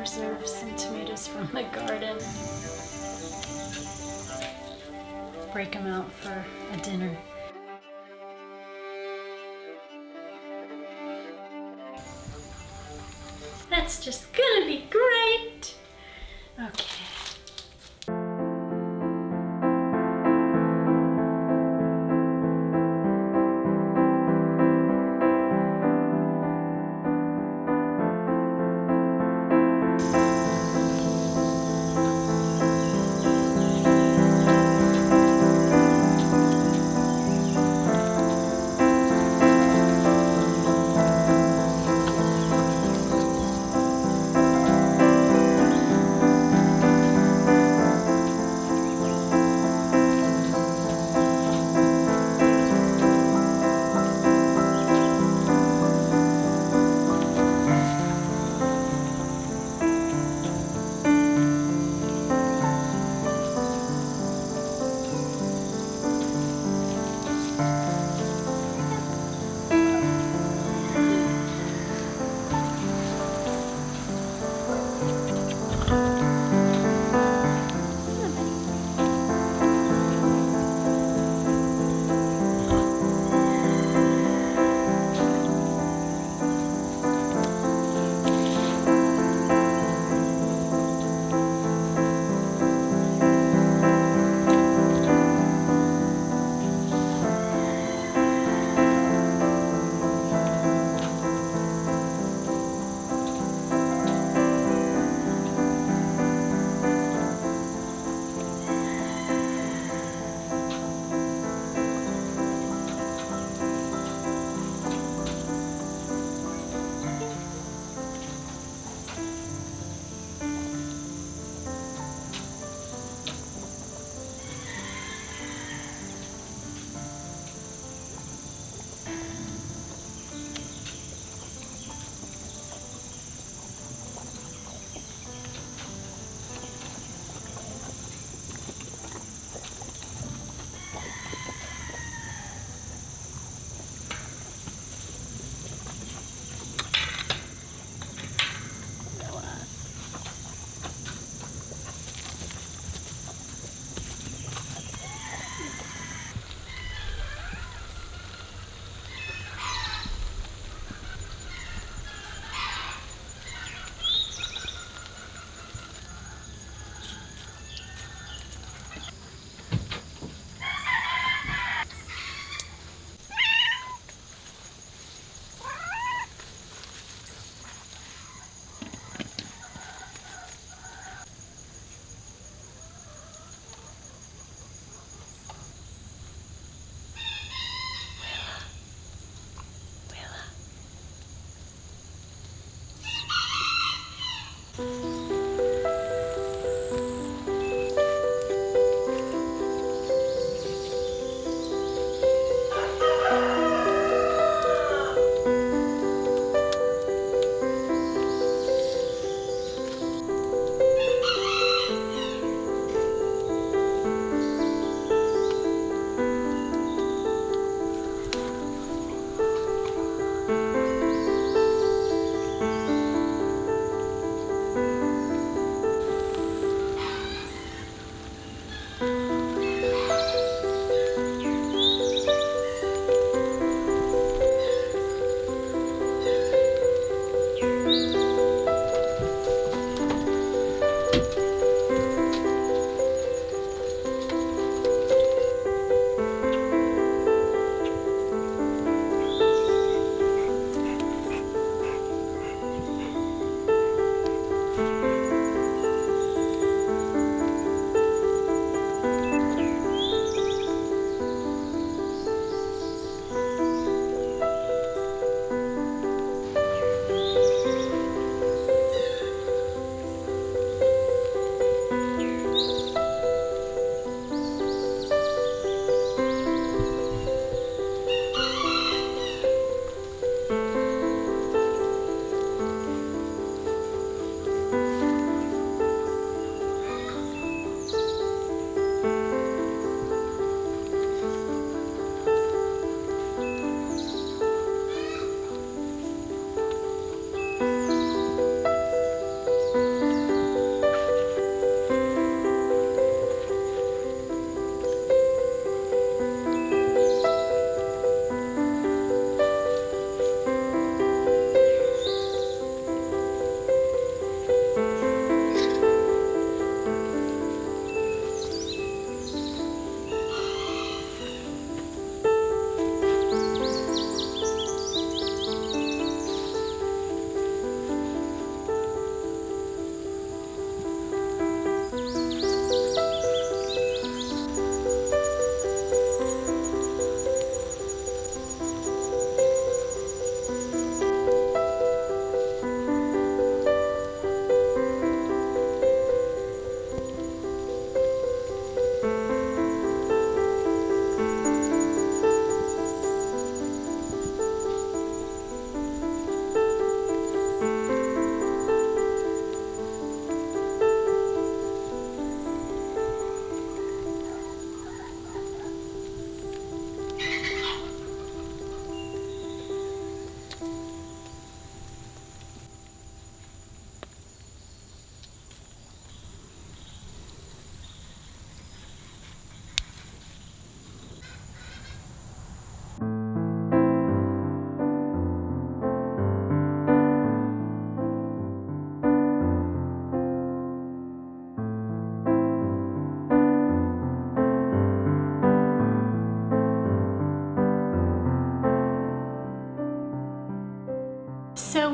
preserve some tomatoes from the garden. Break them out for a dinner. That's just gonna be great. Okay.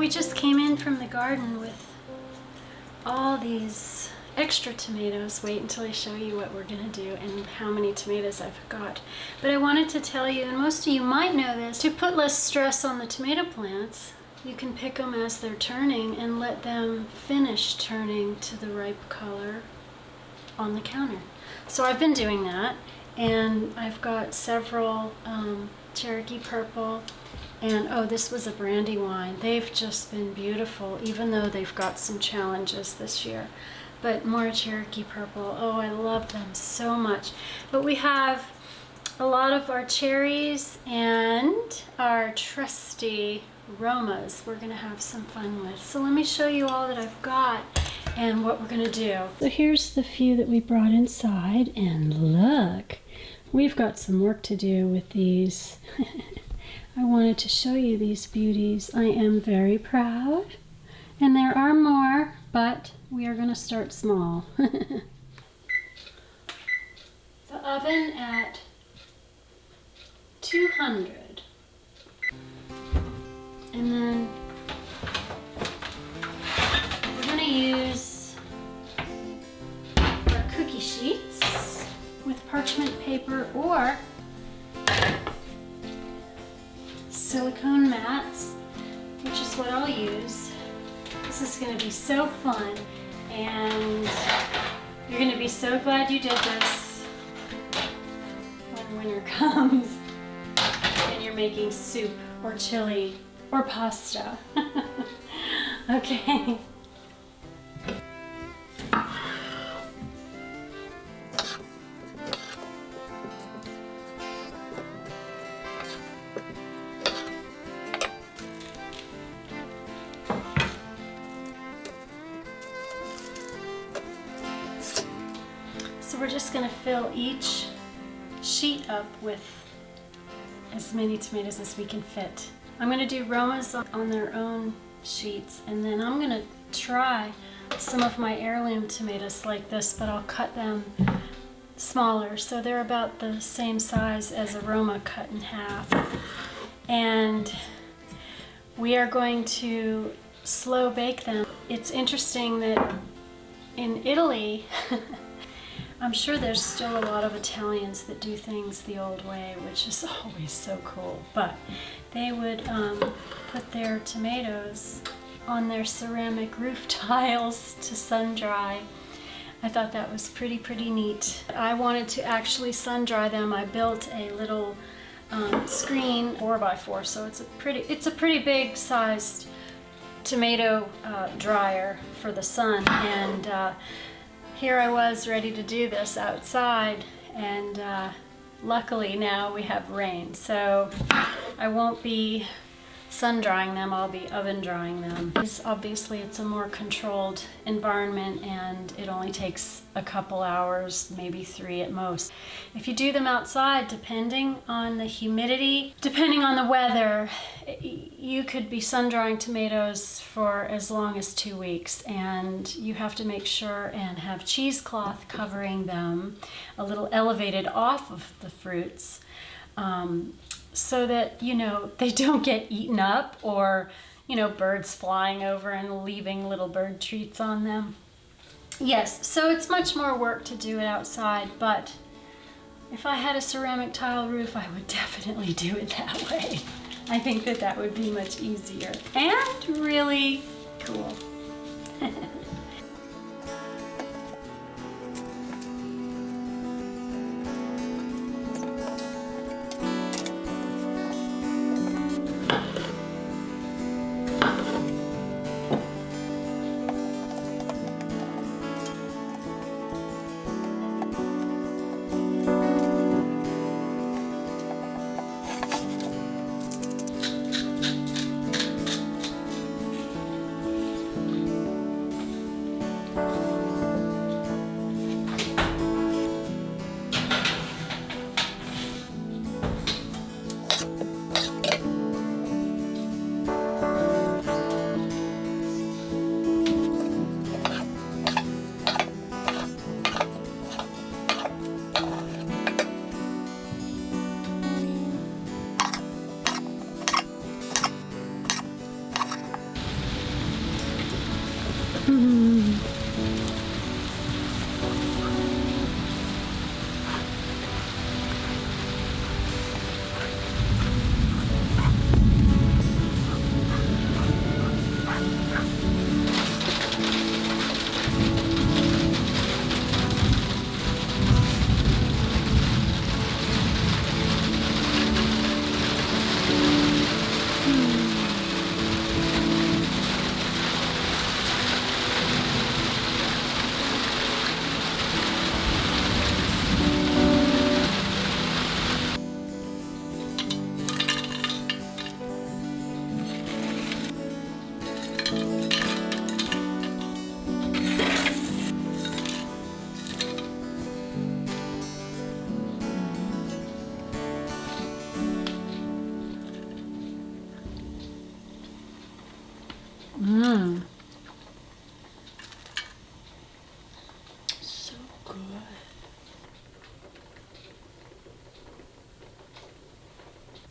we just came in from the garden with all these extra tomatoes. Wait until I show you what we're gonna do and how many tomatoes I've got. But I wanted to tell you, and most of you might know this, to put less stress on the tomato plants, you can pick them as they're turning and let them finish turning to the ripe color on the counter. So I've been doing that, and I've got several Cherokee Purple, and oh, this was a Brandywine. They've just been beautiful, even though they've got some challenges this year. But more Cherokee Purple. Oh, I love them so much. But we have a lot of our cherries and our trusty Romas we're gonna have some fun with. So let me show you all that I've got and what we're gonna do. So here's the few that we brought inside, and look, we've got some work to do with these. I wanted to show you these beauties. I am very proud, and there are more, but we are gonna start small. The oven at 200. And then we're going to use our cookie sheets with parchment paper or silicone mats, which is what I'll use. This is going to be so fun, and you're going to be so glad you did this when winter comes and you're making soup or chili or pasta. Okay. So we're just going to fill each sheet up with as many tomatoes as we can fit. I'm going to do Romas on their own sheets, and then I'm going to try some of my heirloom tomatoes like this, but I'll cut them smaller so they're about the same size as a Roma cut in half. And we are going to slow bake them. It's interesting that in Italy, I'm sure there's still a lot of Italians that do things the old way, which is always so cool, but they would put their tomatoes on their ceramic roof tiles to sun dry. I thought that was pretty neat. I wanted to actually sun dry them. I built a little screen 4x4, so it's a pretty big sized tomato dryer for the sun, and here I was ready to do this outside, and luckily now we have rain, so I won't be sun drying them, I'll be oven drying them. Obviously it's a more controlled environment, and it only takes a couple hours, maybe 3 at most. If you do them outside, depending on the humidity, depending on the weather, you could be sun drying tomatoes for as long as 2 weeks, and you have to make sure and have cheesecloth covering them, a little elevated off of the fruits, so that, you know, they don't get eaten up, or, you know, birds flying over and leaving little bird treats on them. Yes, so it's much more work to do it outside, but if I had a ceramic tile roof, I would definitely do it that way. I think that that would be much easier and really cool.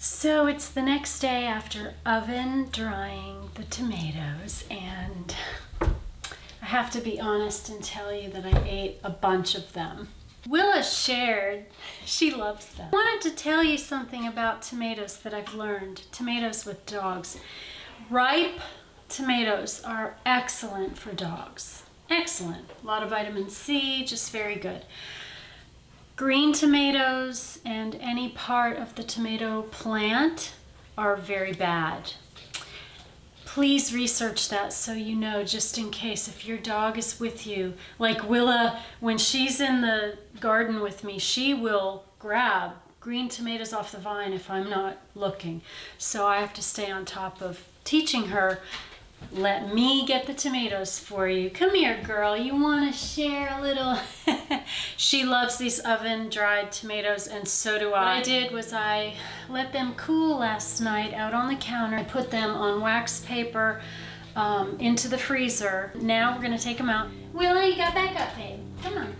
So it's the next day after oven drying the tomatoes, and I have to be honest and tell you that I ate a bunch of them. Willa shared, she loves them. I wanted to tell you something about tomatoes that I've learned, tomatoes with dogs. Ripe tomatoes are excellent for dogs. Excellent. A lot of vitamin C, just very good. Green tomatoes and any part of the tomato plant are very bad. Please research that so you know, just in case if your dog is with you. Like Willa, when she's in the garden with me, she will grab green tomatoes off the vine if I'm not looking. So I have to stay on top of teaching her, let me get the tomatoes for you. Come here, girl. You want to share a little? She loves these oven-dried tomatoes, and so do I. What I did was I let them cool last night out on the counter. I put them on wax paper into the freezer. Now we're going to take them out. Willie, you got back up, babe. Come on.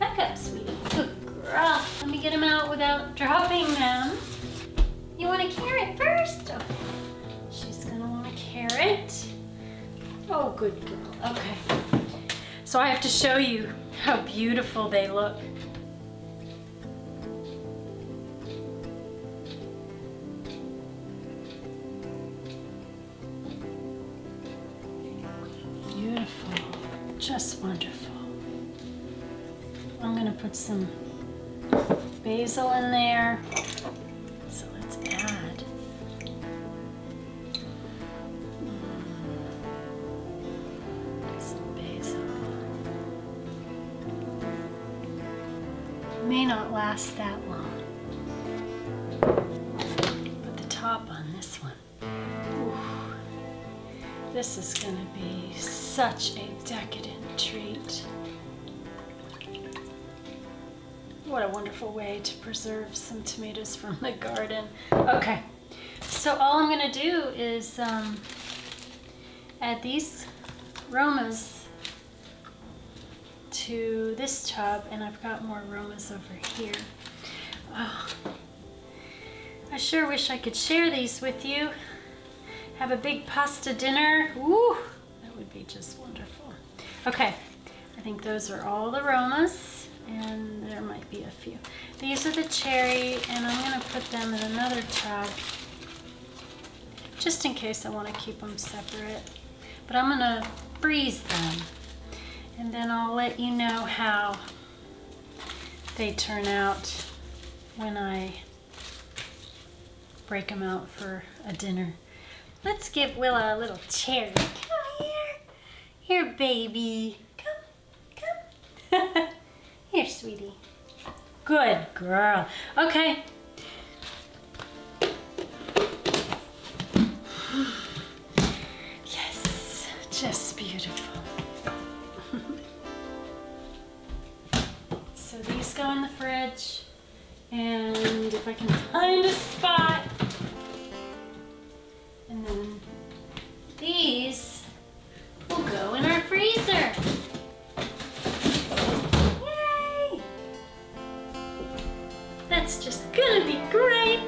Back up, sweetie. Good girl. Let me get them out without dropping them. You want a carrot first? Okay. She's going to want a carrot. Oh, good girl. Okay. So I have to show you how beautiful they look. Beautiful. Just wonderful. I'm going to put some basil in there. So let's add. Some basil. May not last that long. Put the top on this one. Ooh. This is going to be such a decadent treat. What a wonderful way to preserve some tomatoes from the garden. Okay, so all I'm going to do is add these aromas to this tub, and I've got more aromas over here. Oh, I sure wish I could share these with you. Have a big pasta dinner. Woo, that would be just wonderful. Okay, I think those are all the aromas, and there might be a few. These are the cherry, and I'm going to put them in another tub just in case I want to keep them separate. But I'm going to freeze them, and then I'll let you know how they turn out when I break them out for a dinner. Let's give Willa a little cherry. Come here. Here, baby. Come. Here, sweetie. Good girl. Okay. Yes, just beautiful. So these go in the fridge, and if I can find a spot, and then these will go in our freezer. Yay! That's just gonna be great.